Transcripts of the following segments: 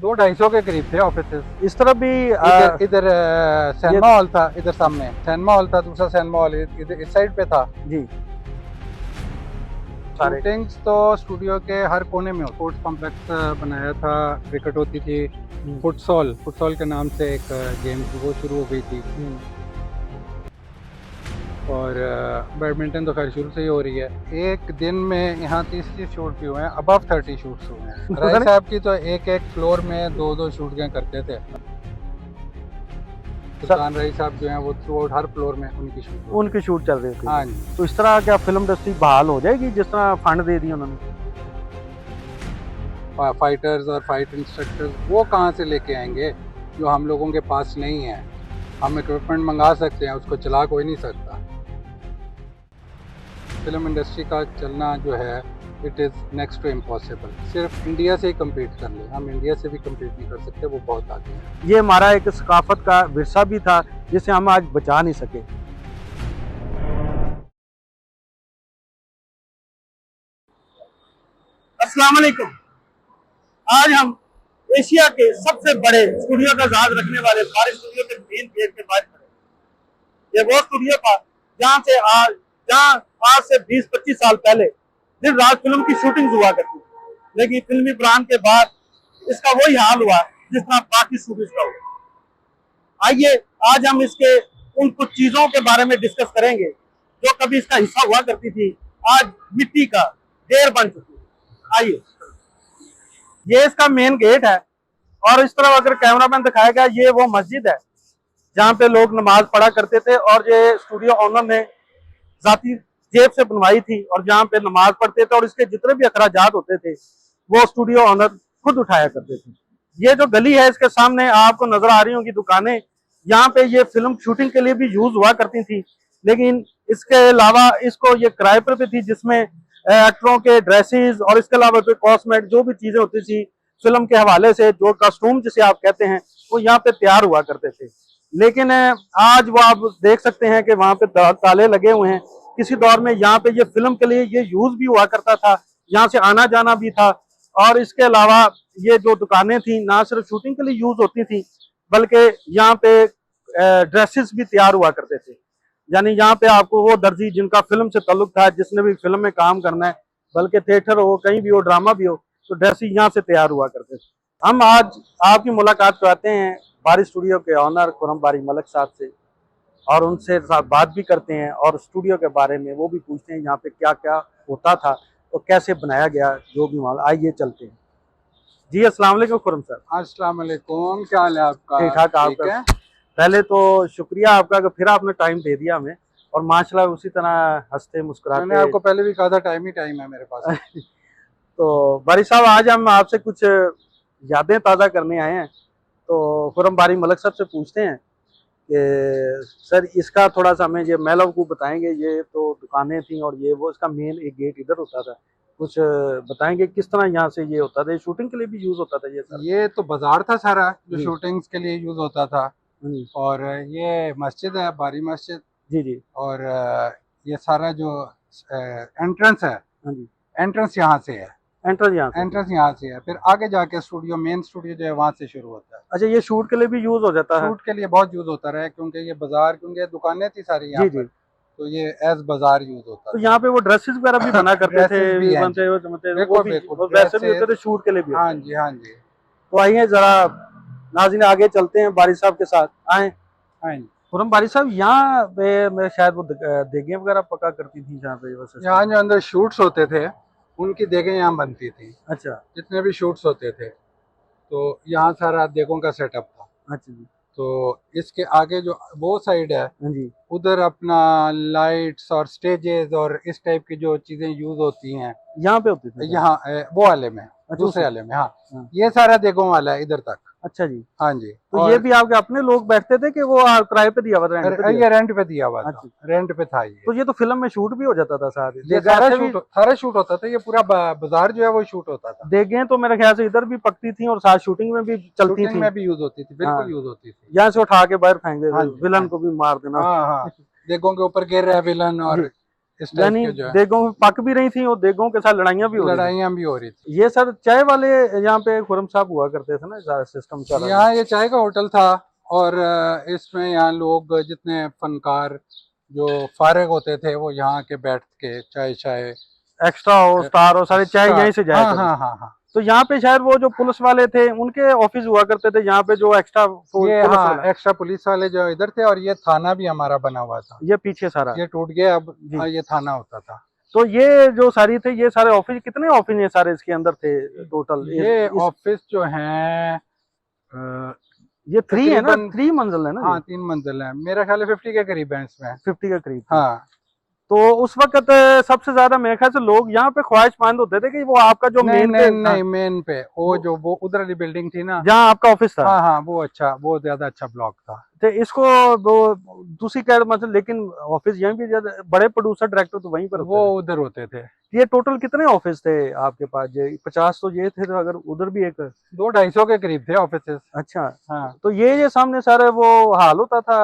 200-250 के करीब थे ऑफिसेस। इस तरफ भी इधर इधर सिनेमा हॉल था, इधर सामने सिनेमा हॉल था, दूसरा सिनेमा हॉल इधर इस साइड पे था जी। शूटिंग्स तो स्टूडियो के हर कोने में। स्पोर्ट्स कॉम्प्लेक्स बनाया था, क्रिकेट होती थी, फुटसॉल के नाम से एक गेम थी, वो शुरू हो गई थी। और बैडमिंटन तो खैर शुरू से ही हो रही है। एक दिन में यहाँ 30 शूट भी हुए हैं, अबव 30 शूट्स हुए हैं। राय साहब की तो एक एक फ्लोर में 2-2 शूट करते थे। सुल्तान रई साहब जो हैं वो थ्रू हर फ्लोर में उनकी शूट चल रही थी। हाँ जी। तो इस तरह क्या फिल्म इंडस्ट्री बहाल हो जाएगी जिस तरह फंड दे दिए उन्होंने? फाइटर्स और फाइट इंस्ट्रक्टर्स वो कहाँ से लेके आएंगे जो हम लोगों के पास नहीं है। हम इक्विपमेंट मंगा सकते हैं, उसको चला कोई नहीं सकता। फिल्म इंडस्ट्री का चलना जो है it is next to impossible. सिर्फ इंडिया से ही कम्पीट कर ले, हम इंडिया से भी कम्पीट नहीं कर सकते, वो बहुत आगे है। ये हमारा एक सकाफत का विरसा भी था जिसे हम आज बचा नहीं सके। अस्सलाम वालेकुम। आज हम एशिया के सबसे बड़े स्टूडियो का जहाज रखने वाले बारिश स्टूडियो के मेन गेट के बाहर खड़े। ये वो स्टूडियो था जहाँ आज से 20-25 साल पहले दिन रात फिल्म की शूटिंग हुआ करती थी, लेकिन फिल्मी ब्रांड के बाद इसका वही हाल हुआ जिस तरह बाकी स्टूडियोज का हुआ। आइए आज हम इसके उन कुछ चीजों के बारे में डिस्कस करेंगे जो कभी इसका हिस्सा हुआ करती थी, आज मिट्टी का ढेर बन चुकी है। आइए, ये इसका मेन गेट है और इस तरफ अगर कैमरामैन दिखाएगा ये वो मस्जिद है जहाँ पे लोग नमाज पढ़ा करते थे और ये स्टूडियो ओनर ने जाती जेब से बनवाई थी और जहाँ पे नमाज पढ़ते थे और इसके जितने भी अखराजात होते थे वो स्टूडियो ओनर खुद उठाया करते थे। ये जो गली है इसके सामने आपको नजर आ रही होंगी दुकानें, यहाँ पे ये फिल्म शूटिंग के लिए भी यूज हुआ करती थी, लेकिन इसके अलावा इसको ये किराए पर भी थी जिसमें एक्टरों के ड्रेसेस और इसके अलावा कोई कॉस्मेट जो भी चीजें होती थी फिल्म के हवाले से, जो कॉस्ट्यूम जिसे आप कहते हैं, वो यहाँ पे तैयार हुआ करते थे। लेकिन आज वो आप देख सकते हैं कि वहां पे ताले लगे हुए हैं। किसी दौर में यहाँ पे ये फिल्म के लिए ये यूज भी हुआ करता था, यहाँ से आना जाना भी था। और इसके अलावा ये जो दुकानें थी ना सिर्फ शूटिंग के लिए यूज होती थी बल्कि यहाँ पे ड्रेसेस भी तैयार हुआ करते थे। यानी यहाँ पे आपको वो दर्जी जिनका फिल्म से ताल्लुक था, जिसने भी फिल्म में काम करना है, बल्कि थिएटर हो, कहीं भी हो, ड्रामा भी हो, तो ड्रेसेस यहाँ से तैयार हुआ करते थे। हम आज आपकी मुलाकात कराते हैं बारी स्टूडियो के ऑनर खुरम बारी मलिक साहब से और उनसे साथ बात भी करते हैं और स्टूडियो के बारे में वो भी पूछते हैं यहाँ पे क्या क्या होता था और कैसे बनाया गया जो भी माल। आइए चलते हैं। जी अस्सलाम वालेकुम खुरम साहब। अस्सलाम वालेकुम, क्या हाल है आपका? ठीक ठाक। आपका पहले तो शुक्रिया आपका कि फिर आपने टाइम दे दिया हमें और माशाल्लाह उसी तरह हंसते मुस्कुराते। मैंने आपको पहले भी कहा था टाइम ही टाइम है मेरे पास। तो बारी साहब आज हम आपसे कुछ यादें ताज़ा करने आए हैं, तो खुरम बारी मलिक साहब से पूछते हैं कि सर इसका थोड़ा सा हमें ये महल को बताएंगे। ये तो दुकानें थी और ये वो, इसका मेन एक गेट इधर होता था, कुछ बताएंगे किस तरह यहाँ से ये होता था? शूटिंग के लिए भी यूज होता था ये सर? ये तो बाजार था सारा जो शूटिंग्स के लिए यूज होता था। और ये मस्जिद है, बारी मस्जिद। जी जी। और ये सारा जो एंट्रेंस है, एंट्रेंस यहाँ से है। एंट्रेंस यहाँ से है, फिर आगे जाके स्टूडियो, मेन स्टूडियो जो है वहाँ से शुरू होता है। अच्छा, ये शूट के लिए भी यूज हो जाता है? शूट के लिए बहुत यूज होता रहा है क्योंकि ये बाजार, क्योंकि दुकानें थी सारी यहाँ पर, तो ये एज बाजार यूज होता तो यहाँ पे वो ड्रेसेस वगैरह भी बना करते थे, वैसे भी होते थे शूट के लिए भी? हाँ जी, हाँ जी। तो आइए जरा नाज़रीन आगे चलते हैं, बारी साहब के साथ आए। हाँ जी खुरम बारी साहब, यहाँ पे मैं शायद वो देगें वगैरह पका करती थी जहाँ पे? यहाँ जो अंदर शूट्स होते थे उनकी देगें यहाँ बनती थी। अच्छा। जितने भी शूट्स होते थे तो यहाँ सारा देगों का सेटअप था। अच्छा जी। तो इसके आगे जो वो साइड है उधर अपना लाइट्स और स्टेजेस और इस टाइप की जो चीजें यूज होती हैं यहाँ पे होती थी? यहाँ वो वाले में, दूसरे वाले में। हाँ, ये सारा देगों वाला है इधर तक। अच्छा जी। हाँ जी। तो ये भी आपके अपने लोग बैठते थे कि वो किराए पे दिया हुआ था? ये रेंट पे दिया हुआ था, रेंट पे था ये। तो ये तो फिल्म में शूट भी हो जाता था साथ? ये सारा शूट होता था, ये पूरा बाजार जो है वो शूट होता था। देगें तो मेरे ख्याल से इधर भी पकती थी और साथ शूटिंग में भी चलती थी? शूटिंग में भी यूज होती थी, बिल्कुल यूज होती थी। यहाँ से उठा के बाहर फेंक देते, विलन को भी मार देना। हाँ हाँ, देगों के ऊपर गिर रहा है विलन और इस टाइप यानी के जो है देगों पक भी रही थी और देगों के साथ लड़ाइयाँ भी हो रही थी। लड़ाइयाँ भी हो रही थी। ये सर चाय वाले यहाँ पे खुरम साहब हुआ करते थे ना, सारा सिस्टम चल रहा यहाँ ये चाय का होटल था और इसमें यहाँ लोग जितने फनकार जो फारिग होते थे वो यहाँ के बैठ के चाय चाय एक्स्ट्रा हो स्टार हो सारे चाय यहीं से जाया हाँ करते। हाँ हाँ हाँ। तो यहाँ पे शायद वो जो पुलिस वाले थे उनके ऑफिस हुआ करते थे यहाँ पे, जो एक्स्ट्रा ये पुलिस हाँ वाला, एक्स्ट्रा पुलिस वाले जो इधर थे और ये थाना भी हमारा बना हुआ था। ये पीछे सारा ये टूट गया अब जी। ये थाना होता था। तो ये जो सारी थे ये सारे ऑफिस, कितने ऑफिस ये सारे इसके अंदर थे टोटल? ये ऑफिस जो है ये 3 है ना, तकरीबन 3 मंजिल है ना? हाँ 3 मंजिल है, मेरा ख्याल है 50 के करीब है इसमें। 50 के करीब। हाँ तो उस वक्त सबसे ज्यादा मेरे ख्याल से लोग यहाँ पे ख्वाहिशमंद होते थे कि वो आपका जो नहीं मेन नहीं पे, नहीं मेन पे वो जो वो उधर वाली बिल्डिंग थी ना जहाँ आपका ऑफिस था, हाँ हाँ वो अच्छा, वो ज्यादा अच्छा ब्लॉक था। तो इसको वो दूसरी कह मतलब, लेकिन ऑफिस यहीं भी ज्यादा बड़े प्रोड्यूसर डायरेक्टर तो वहीं पर होते वो उधर होते थे। थे। ये टोटल कितने ऑफिस थे आपके पास? ये 50 तो ये थे, तो अगर उधर भी एक 200-250 के करीब थे ऑफिस। अच्छा। हाँ तो ये सामने सारे वो हाल होता था,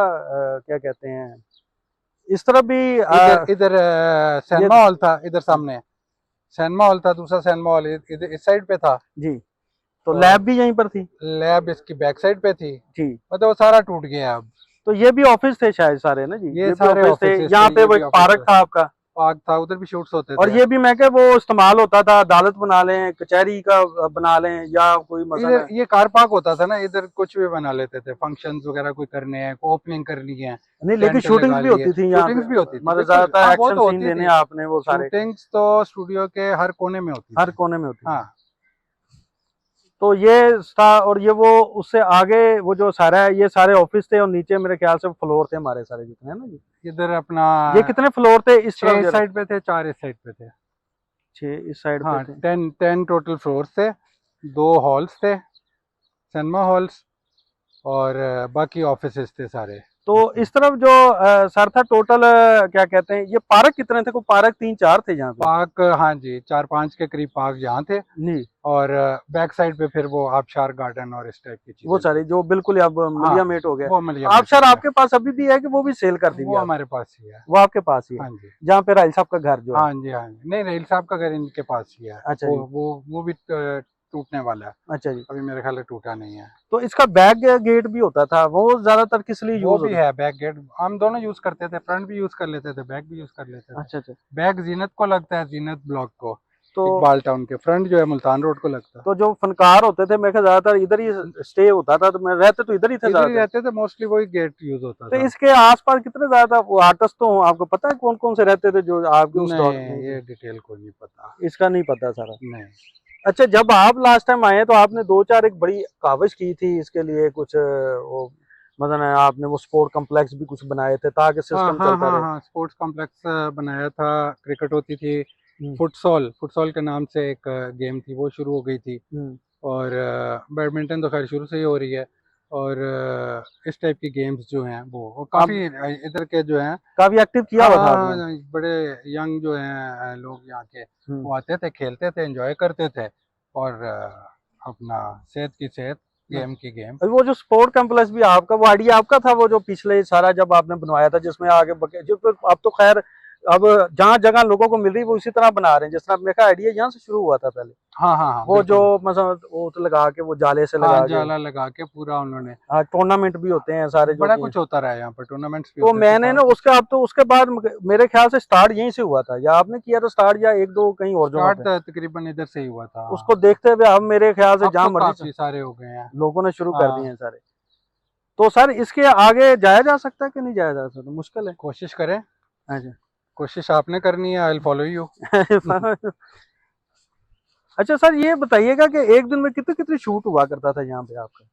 क्या कहते हैं, इस तरफ भी इधर इधर ये सिनेमा हॉल था, इधर सामने सिनेमा हॉल था, दूसरा सिनेमा हॉल इधर इस साइड पे था जी। तो और लैब भी यहीं पर थी लैब इसकी बैक साइड पे थी। जी। मतलब वो सारा टूट गया अब। तो ये भी ऑफिस थे शायद सारे ना जी? ये भी सारे ऑफिस थे। ऑफिसेस यहाँ थे, पे ये वो भी एक ऑफिस पार्क था आपका, पार्क था, उधर भी शूट्स होते और थे। ये भी मैं क्या वो इस्तेमाल होता था, अदालत बना लें, कचहरी का बना लें, या कोई मसला इधर ये कार पार्क होता था ना, इधर कुछ भी बना लेते थे, फंक्शंस वगैरह कोई करने हैं, ओपनिंग करनी है, नहीं, लेकिन टेंट शूटिंग्स लगा भी लिए। होती थी यहाँ पे, शूटिंग्स भी होती थी मतलब बिल्कुल। ज्यादातर हाँ, वो एक्शन तो सीन होती देने थी। आपने वो सारे, शूटिंग्स तो स्टूडियो के हर कोने में होती हर थी। कोने में होती। हाँ तो ये था, और ये वो उससे आगे वो जो सारा है, ये सारे ऑफिस थे, और नीचे मेरे ख्याल से फ्लोर थे हमारे सारे जितने हैं ना जी। इधर अपना ये कितने फ्लोर थे इस 6 इस तरफ? साइड पे थे, 4 इस साइड पे थे। 6 इस साइड हाँ पे थे। 10 टोटल फ्लोर्स थे, 2 हॉल्स थे, सिनेमा हॉल्स और बाकी ऑफिसेस थे सारे। तो इस तरफ जो सर था टोटल, क्या कहते हैं, ये पार्क कितने थे? को पार्क 3-4 थे यहाँ पे? पार्क हाँ जी 4-5 के करीब पार्क यहाँ थे, जी। और बैक साइड पे फिर वो आबशार गार्डन और इस टाइप की चीजें। वो सारी जो बिल्कुल अब मलिया मेट हो गया। वो मलिया आप मेट सर हो आपके पास अभी भी है कि वो भी सेल कर दी? गया। वो हमारे पास ही है। वो आपके पास ही है? हाँ जी जहाँ पे राइल साहब का घर जो है? हाँ जी हाँ जी। नहीं रेल साहब का घर इनके पास ही है। अच्छा जी। वो भी टूटने वाला है। अच्छा जी। अभी मेरे ख्याल से टूटा नहीं है। तो इसका बैक गेट भी होता था, वो ज्यादातर किस लिए वो यूज भी होता? है बैक गेट, हम दोनों यूज करते थे, फ्रंट भी यूज कर लेते थे, बैक भी यूज कर लेते थे। अच्छा अच्छा। बैक जीनत को लगता है, जीनत ब्लॉक को, तो इकबाल टाउन के, फ्रंट जो है मुल्तान रोड को लगता है। तो जो फनकार होते थे मैं ज्यादातर इधर ही स्टे होता था, तो मैं रहते तो इधर ही थे इधर ही ज्यादातर। रहते थे, मोस्टली वही गेट यूज होता तो था। इसके आसपास कितने ज्यादा वो आर्टिस्ट तो हों, आपको पता है कौन कौन से रहते थे जो आपके उस दौर नहीं में? ये डिटेल को नहीं पता। इसका नहीं पता सारा। नहीं अच्छा, जब आप लास्ट टाइम आए तो आपने 2-4 एक बड़ी कावज की थी इसके लिए, कुछ वो मतलब आपने वो स्पोर्ट कॉम्प्लेक्स भी कुछ बनाए थे ताकि हाँ सिस्टम हाँ चलता हाँ रहे। हाँ स्पोर्ट्स कॉम्प्लेक्स बनाया था, क्रिकेट होती थी, हम्म, फुटसॉल फुटसॉल के नाम से एक गेम थी, वो शुरू हो गई थी। हम्म। और बैडमिंटन तो खैर शुरू से ही हो रही है। और इस टाइप की गेम्स जो हैं वो काफ़ी इधर के जो हैं काफी एक्टिव किया हुआ था आपने। हाँ बड़े यंग जो हैं लोग यहाँ के, हम्म। वो आते थे, खेलते थे, एंजॉय करते थे, और अपना सेहत की सेहत, गेम की गेम। और वो जो स्पोर्ट कॉम्प्लेक्स भी आपका, वो आइडिया आपका था, वो जो पिछले सारा जब आपने बनवाया था, जिसमें आगे जो अब तो खैर अब जहाँ जगह लोगों को मिल रही है वो इसी तरह बना रहे हैं, जिस तरह मेरा आइडिया यहाँ से शुरू हुआ था पहले। हाँ हाँ हाँ वो जो बिल्कुल। मतलब वो तो लगा के वो जाले से हाँ लगा के, जाला लगा के पूरा उन्होंने, हाँ टूर्नामेंट भी होते हैं सारे जो बड़ा कि कुछ होता रहा है यहाँ पर, टूर्नामेंट्स भी तो होते थे मैंने ना सारा कुछ। उसके अब तो उसके बाद मेरे ख्याल से स्टार्ट यहीं से हुआ था, या आपने किया था स्टार्ट, या 1-2 कहीं और जगह स्टार्ट पे? तकरीबन इधर से ही हुआ था। उसको देखते हुए अब मेरे ख्याल से अब जहाँ तो मर्जी काफी सारे हो गए हैं। लोगों ने शुरू कर हाँ दिए हैं सारे। तो सर इसके आगे जाया जा सकता है कि नहीं जाया जा सकता? मुश्किल है। कोशिश करें, अच्छा। कोशिश आपने करनी है, आई विल फॉलो यू। अच्छा सर, ये बताइएगा कि एक दिन में कितने कितने शूट हुआ करता था यहाँ पे आपका?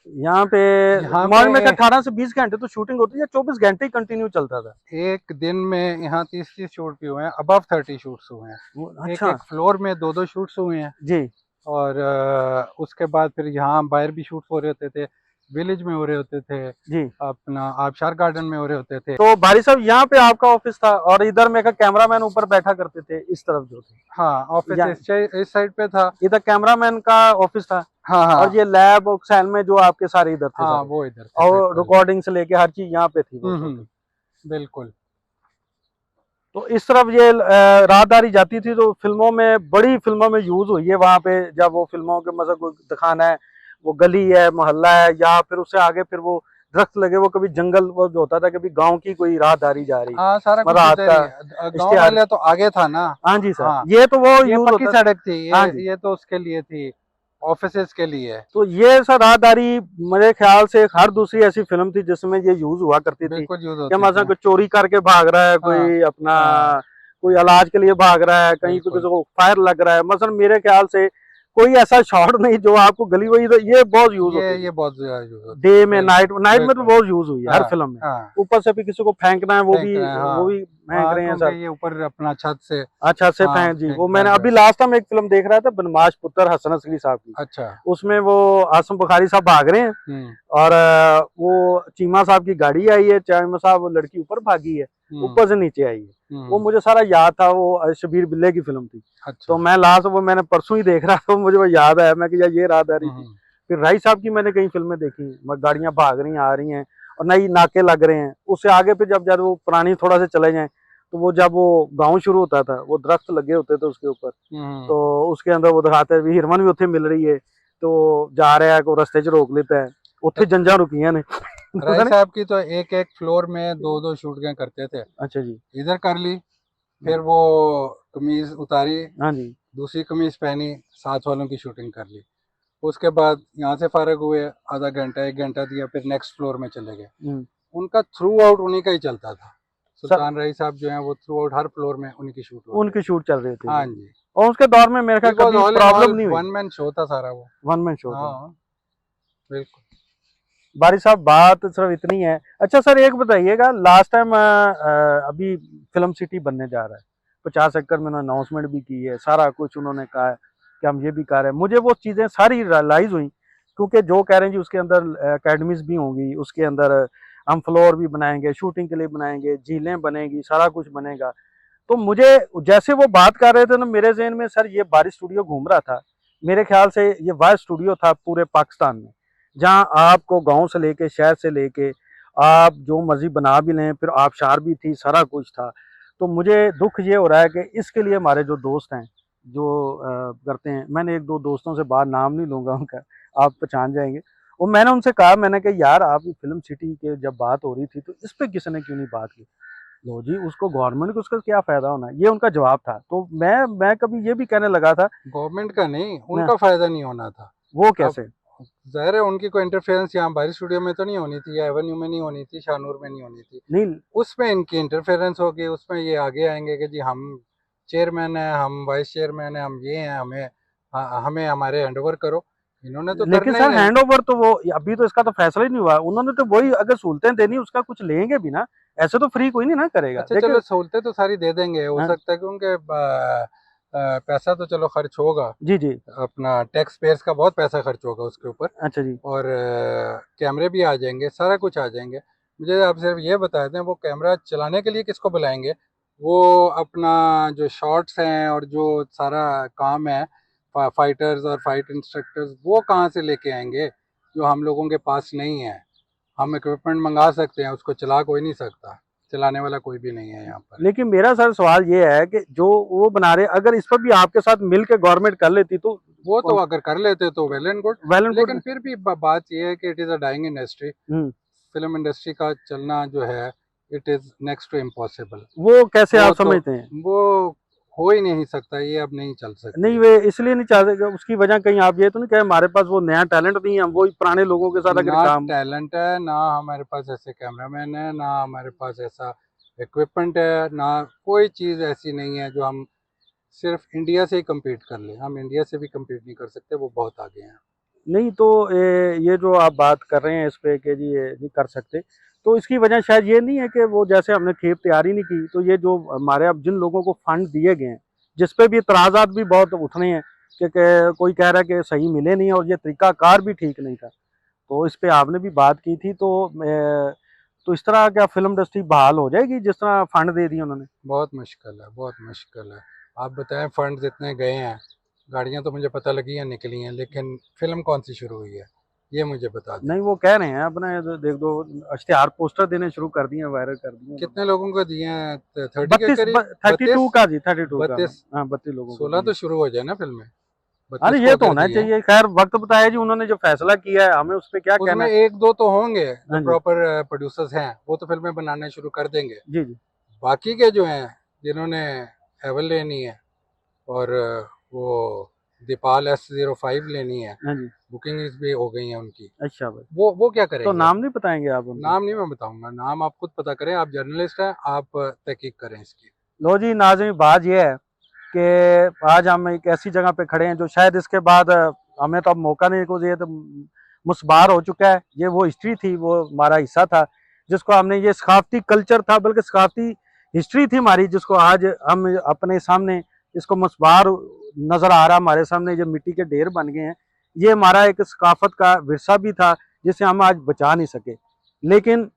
यहाँ पे यहाँ मान में पे 18 से 20 घंटे तो शूटिंग होती है, 24 घंटे ही कंटिन्यू चलता था? एक दिन में यहाँ 30 शूट भी हुए हैं, अबव 30 शूट्स हुए हैं। अच्छा एक फ्लोर में 2 शूट्स हुए हैं। जी। और उसके बाद फिर यहाँ बाहर भी शूट हो रहे होते थे, विलेज में हो रहे होते थे, जी। अपना आबशार गार्डन में हो रहे होते थे। तो भाई साहब यहाँ पे आपका ऑफिस था, और इधर में कैमरामैन ऊपर बैठा करते थे इस तरफ जो थे? हाँ ऑफिस या- इस साइड पे था। इधर कैमरामैन का ऑफिस था, हाँ हाँ और ये लैब और सैल में जो आपके सारे इधर थे हाँ सारे। वो इधर थे और बिल्कुल। रिकॉर्डिंग से लेके हर चीज यहाँ पे थी वो सब। बिल्कुल। तो इस तरफ ये राहदारी जाती थी तो फिल्मों में, बड़ी फिल्मों में यूज हुई है वहां पे, जब वो फिल्मों के मतलब कोई दिखाना है, वो गली है, मोहल्ला है, या फिर उससे आगे फिर वो दरख्त लगे, वो कभी जंगल, वो जो होता था कभी गांव की कोई राहदारी जा रही, हाँ सारा कुछ रात इधर का ही है। गांव इश्तिहार। वाले तो आगे था ना। हाँ जी सर, हाँ, ये तो वो ये यूज पक्की होता। सड़क थी, हाँ जी, ये तो उसके लिए थी, ऑफिसेज के लिए। तो ये सर राहदारी मेरे ख्याल से हर दूसरी ऐसी फिल्म थी जिसमें ये यूज हुआ करती थी, बिल्कुल यूज कि होती मतलब थी। कोई चोरी करके भाग रहा है, हाँ कोई अपना हाँ कोई इलाज के लिए भाग रहा है, कहीं पे बिल्कुल। किसी को फायर लग रहा है, मतलब मेरे ख्याल से कोई ऐसा शॉट नहीं जो आपको गली वही, तो ये बहुत यूज होती थी ये बहुत ज्यादा यूज होती डे थी, में, नाइट नाइट में तो बिल्कुल। बहुत यूज हुई है हर हाँ फिल्म में। हाँ, ऊपर से भी किसी को फेंकना है, फेंक रहे हैं, वो हाँ भी फेंक हाँ, रहे हैं क्योंकि सर। ये ऊपर अपना छत से। अच्छा से हाँ फेंक जी, वो मैंने फेंक रहे अभी हैं। लास्ट टाइम एक फिल्म देख रहा था, बदमाश पुत्र हसन असली साहब की, अच्छा। उसमें वो आसम बुखारी साहब भाग रहे हैं, हम्म और वो चीमा साहब की गाड़ी आई है, चीमा साहब, वो लड़की ऊपर भागी है, हम्म ऊपर से नीचे आई है, वो हम्म। मुझे सारा याद था, वो शबीर बिल्ले की फिल्म थी। तो अच्छा। मैं लास्ट वो मैंने परसों ही देख रहा था, मुझे वो याद आया, मैं कि यार ये राहदारी थी। हम्म फिर राही साहब की मैंने कई फिल्में देखी, गाड़ियां भाग रही हैं, आ रही हैं, और नई नाके लग रहे हैं, उससे आगे फिर जब जब वो पुरानी थोड़ा से चले जाएं, तो वो जब वो गाँव शुरू होता था, वो दरख्त लगे होते थे उसके ऊपर, हम्म। तो उसके अंदर वो दिखाते हैं हिरमन भी उत्थे मिल रही है, तो जा रहा है, को रस्ते च रोक लेता है, उत्थे जंजा रुकियां ने राय साहब की तो एक एक फ्लोर में दो दो शूटिंग करते थे। अच्छा जी। इधर कर ली, फिर वो कमीज उतारी, हाँ जी। दूसरी कमीज पहनी, साथ वालों की शूटिंग कर ली। उसके बाद यहाँ से फारग हुए, आधा घंटा एक घंटा दिया, फिर नेक्स्ट फ्लोर में चले गए। हम्म। उनका थ्रू आउट उन्हीं का ही चलता था। सर सुल्तान रही साहब जो हैं वो थ्रू आउट हर फ्लोर में उन्हीं की शूट हो रही उनकी थी। शूट चल रही थी हाँ जी, जी। और उसके दौर में मेरे ही ख्याल वॉज कभी ऑल इन प्रॉब्लम ऑल नहीं हुई। वन मैन शो था सारा वो। वन मैन शो था। हाँ बिल्कुल। बारी साहब बात सिर्फ इतनी है। अच्छा सर एक बताइएगा, लास्ट टाइम अभी फिल्म सिटी बनने जा रहा है, 50 एकड़ में उन्होंने अनाउंसमेंट भी की है, सारा कुछ उन्होंने कहा है कि हम ये भी कर रहे हैं, मुझे वो चीज़ें सारी रियलाइज हुई, क्योंकि जो कह रहे हैं जी उसके अंदर अकेडमीज भी होंगी, उसके अंदर हम फ्लोर भी बनाएंगे, शूटिंग के लिए बनाएंगे, झीलें बनेगी, सारा कुछ बनेगा। तो मुझे जैसे वो बात कर रहे थे ना, मेरे जहन में सर ये बारिश स्टूडियो घूम रहा था, मेरे ख्याल से ये वह स्टूडियो था पूरे पाकिस्तान में, जहां आपको गांव से लेके शहर से लेके आप जो मर्जी बना भी लें, फिर आबशार भी थी, सारा कुछ था। तो मुझे दुख ये हो रहा है कि इसके लिए हमारे जो दोस्त हैं, जो करते हैं, मैंने एक दो दोस्तों से बात, नाम नहीं लूंगा उनका, आप पहचान जाएंगे, और मैंने उनसे कहा, मैंने कहा यार आप फिल्म सिटी के जब बात हो रही थी तो इस पे किसी ने क्यों नहीं बात की। लो जी, उसको गवर्नमेंट को उसका क्या फायदा होना, ये उनका जवाब था। तो मैं कभी ये भी कहने लगा था गवर्नमेंट का नहीं, ना, उनका फायदा नहीं होना था। वो अब कैसे। जाहिर है उनकी कोई इंटरफेरेंस यहाँ बारिश स्टूडियो में तो नहीं होनी थी, या एवेन्यू में नहीं होनी थी, शाहनूर में नहीं होनी थी। नहीं उसमें इनकी इंटरफेरेंस होगी, उसमें ये आगे आएंगे कि जी हम चेयरमैन हैं, हम वाइस चेयरमैन हैं, हम ये हैं, हमें हमारे हैंडओवर करो। इन्होंने तो लेकिन करना ही सर है। हैंड ओवर तो वो अभी तो इसका तो फैसला ही नहीं हुआ, उन्होंने तो वही अगर सहूलतें देनी उसका कुछ लेंगे भी ना, ऐसे तो फ्री कोई नहीं ना करेगा, अच्छा देखिए। चलो, सहूलतें तो सारी दे देंगे, हो हाँ सकता है कि उनके पैसा तो चलो खर्च होगा, जी जी। अपना टैक्स पेयर्स का बहुत पैसा खर्च होगा उसके ऊपर, अच्छा जी। और कैमरे भी आ जाएंगे, सारा कुछ आ जाएंगे। मुझे आप सिर्फ ये बता दें, वो कैमरा चलाने के लिए किसको बुलाएंगे? वो अपना जो शॉट्स हैं और जो सारा काम है, फाइटर्स और फाइट इंस्ट्रक्टर्स, वो कहाँ से लेके आएंगे जो हम लोगों के पास नहीं है? हम इक्विपमेंट मंगा सकते हैं, उसको चला कोई नहीं सकता, चलाने वाला कोई भी नहीं है यहाँ पर। लेकिन मेरा सर सवाल ये है कि जो वो बना रहे, अगर इस पर भी आपके साथ मिल के गवर्नमेंट कर लेती तो वो तो अगर कर लेते तो well and good, well and लेकिन गुड। फिर भी बात ये है कि it is a dying industry. Film industry का चलना जो है, it is next to impossible. वो कैसे वो आप तो समझते हैं। वो हो ही नहीं सकता, ये अब नहीं चल सकती नहीं है। वे इसलिए नहीं चाहते कि उसकी वजह कहीं आप ये तो नहीं कहे हमारे पास वो नया टैलेंट नहीं है, हम वही पुराने लोगों के साथ अगर ना काम। टैलेंट है, ना हमारे पास ऐसे कैमरामैन है, ना हमारे पास ऐसा इक्विपमेंट है, ना कोई चीज़ ऐसी नहीं है जो हम सिर्फ इंडिया से ही कम्पीट कर लें। हम इंडिया से भी कम्पीट नहीं कर सकते, वो बहुत आगे हैं। नहीं तो ये जो आप बात कर रहे हैं इस पे कि जी ये नहीं कर सकते, तो इसकी वजह शायद ये नहीं है कि वो जैसे हमने खेप तैयारी नहीं की, तो ये जो हमारे अब जिन लोगों को फंड दिए गए हैं, जिस पे भी इतराज़ात भी बहुत उठ रहे हैं कि कोई कह रहा है कि सही मिले नहीं और ये तरीकाकार भी ठीक नहीं था, तो इस पे आपने भी बात की थी, तो इस तरह क्या फिल्म इंडस्ट्री बहाल हो जाएगी जिस तरह फंड दे दिए उन्होंने। बहुत मुश्किल है, बहुत मुश्किल है। आप बताएं, फंड इतने गए हैं, गाड़ियां तो मुझे पता लगी हैं निकली हैं, लेकिन फिल्म कौन सी शुरू हुई है? ये मुझे बता दें। नहीं वो कह रहे हैं अपने देख दो इश्तिहार पोस्टर देने शुरू कर दिए, वायरल कर दिए। कितने लोगों को दिए हैं? 30 के 32 करीब? 32 32? का जी, 32 का। 32? हाँ 32 लोगों को 16 दिए। तो शुरू हो जाए ना फिल्में, अरे 32 ये को तो अगर होना दिए हैं। चाहिए। खैर वक्त बताया जी, उन्होंने जो फैसला किया है हमें उस पर क्या कहना उसमें है। एक दो तो होंगे जो हाँ जी। प्रॉपर प्रोड्यूसर्स हैं, वो तो फिल्में बनाना शुरू कर देंगे। जी जी। बाकी के जो हैं, जिन्होंने एवल लेनी है और वो दीपाल S05 लेनी है, हाँ जी। बुकिंग भी हो गई है उनकी, अच्छा भाई, वो क्या तो करेंगे? नाम नहीं बताएंगे आप उनके? नाम नहीं मैं बताऊंगा, नाम आप खुद पता करें, आप जर्नलिस्ट हैं, आप तहकीक करें इसकी। लो जी नाज़रीन, बात ये है कि आज हम एक ऐसी जगह पे खड़े हैं जो शायद इसके बाद हमें तो अब मौका नहीं, कुछ ये तो मुस्बार हो चुका है। ये वो हिस्ट्री थी, वो हमारा हिस्सा था जिसको हमने, ये सकाफती कल्चर था, बल्कि सकाफती हिस्ट्री थी हमारी, जिसको आज हम अपने सामने इसको मुस्बार नजर आ रहा हमारे सामने, जो मिट्टी के ढेर बन गए हैं। ये हमारा एक सकाफत का विरसा भी था जिसे हम आज बचा नहीं सके। लेकिन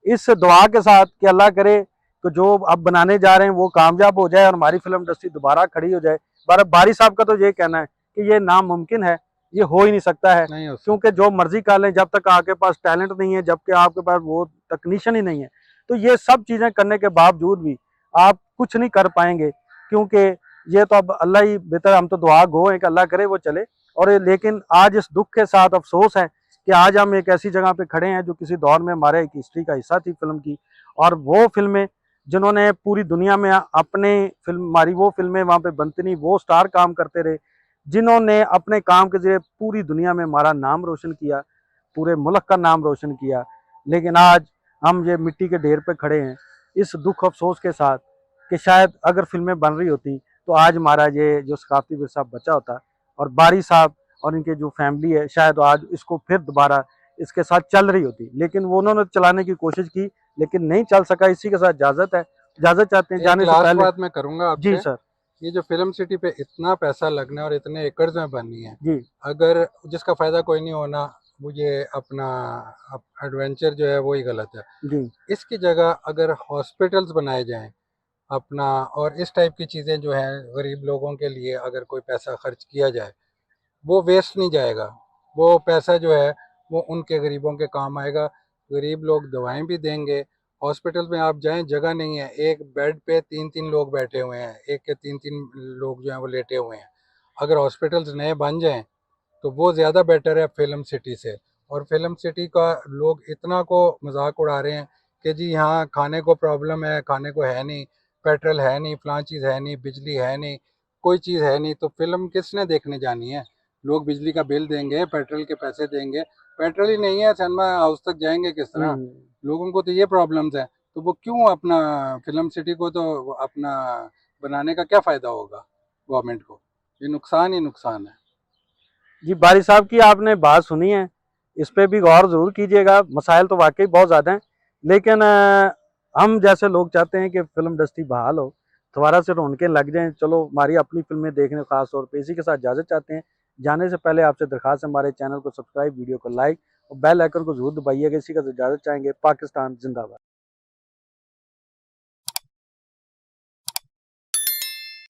इस दुआ के साथ कि अल्लाह करे कि जो अब बनाने जा रहे हैं वो कामयाब हो जाए और हमारी फिल्म इंडस्ट्री दोबारा खड़ी हो जाए। बारी साहब का तो ये कहना है कि ये नामुमकिन है, ये हो ही नहीं सकता है, नहीं हो क्योंकि सकता। जो मर्जी कर लें, जब तक आपके पास टैलेंट नहीं है, जबकि आपके पास वो टेक्नीशियन ही नहीं है, तो ये सब चीज़ें करने के बावजूद भी आप कुछ नहीं कर पाएंगे, क्योंकि ये तो अब अल्लाह ही बेहतर, हम तो दुआ गो हैं कि अल्लाह करे वो चले। और लेकिन आज इस दुख के साथ अफसोस है कि आज हम एक ऐसी जगह पे खड़े हैं जो किसी दौर में हमारे एक हिस्ट्री का हिस्सा थी फिल्म की, और वो फिल्में जिन्होंने पूरी दुनिया में अपने फिल्म, हमारी वो फिल्में वहाँ पे बनती नहीं, वो स्टार काम करते रहे जिन्होंने अपने काम के जरिए पूरी दुनिया में हमारा नाम रोशन किया, पूरे मुल्क का नाम रोशन किया। लेकिन आज हम ये मिट्टी के ढेर पे खड़े हैं इस दुख अफसोस के साथ कि शायद अगर फिल्में बन रही होती तो आज हमारा ये जो सकाफती विरसा बचा होता, और बारी साहब और इनके जो फैमिली है शायद आज इसको फिर दोबारा इसके साथ चल रही होती। लेकिन वो उन्होंने चलाने की कोशिश की लेकिन नहीं चल सका। इसी के साथ इजाजत है, इजाजत चाहते हैं एक जाने से लास्ट पहले। बात मैं करूंगा जी आपसे, सर। ये जो फिल्म सिटी पे इतना पैसा लगना और इतने एकड़ में बननी है, जी अगर जिसका फायदा कोई नहीं होना, वो ये अपना एडवेंचर जो है वो ही गलत है। जी। इसकी जगह अगर हॉस्पिटल्स बनाए जाएं अपना, और इस टाइप की चीज़ें जो हैं गरीब लोगों के लिए अगर कोई पैसा खर्च किया जाए, वो वेस्ट नहीं जाएगा। वो पैसा जो है वो उनके गरीबों के काम आएगा। गरीब लोग दवाएं भी देंगे। हॉस्पिटल में आप जाएं, जगह नहीं है, एक बेड पे 3-3 लोग बैठे हुए हैं, एक के 3-3 लोग जो हैं वो लेटे हुए हैं। अगर हॉस्पिटल्स नए बन जाएं तो वो ज़्यादा बेटर है फिल्म सिटी से। और फिल्म सिटी का लोग इतना को मजाक उड़ा रहे हैं कि जी यहाँ खाने को प्रॉब्लम है, खाने को है नहीं, पेट्रोल है नहीं, फलां चीज़ है नहीं, बिजली है नहीं, कोई चीज़ है नहीं, तो फिल्म किसने देखने जानी है? लोग बिजली का बिल देंगे, पेट्रोल के पैसे देंगे, पेट्रोल ही नहीं है, सिनेमा हाउस तक जाएंगे किस तरह? हम्म। लोगों को तो ये प्रॉब्लम्स हैं, तो वो क्यों अपना फिल्म सिटी को तो अपना बनाने का क्या फ़ायदा होगा गवर्नमेंट को? ये नुकसान ही नुकसान है। जी बारी साहब की आपने बात सुनी है, इस पे भी गौर जरूर कीजिएगा। मसाइल तो वाकई बहुत ज़्यादा हैं, लेकिन हम जैसे लोग चाहते हैं कि फिल्म इंडस्ट्री बहाल हो, दोबारा से रौनकें लग जाएं। चलो हमारी अपनी फिल्में देखने खास तौर पे, इसी के साथ इजाज़त चाहते हैं। जाने से पहले आपसे दरखास्त है, हमारे चैनल को सब्सक्राइब, वीडियो को लाइक और बेल आइकन को जरूर दबाइएगा। इसी का इजाज़त चाहेंगे। पाकिस्तान जिंदाबाद।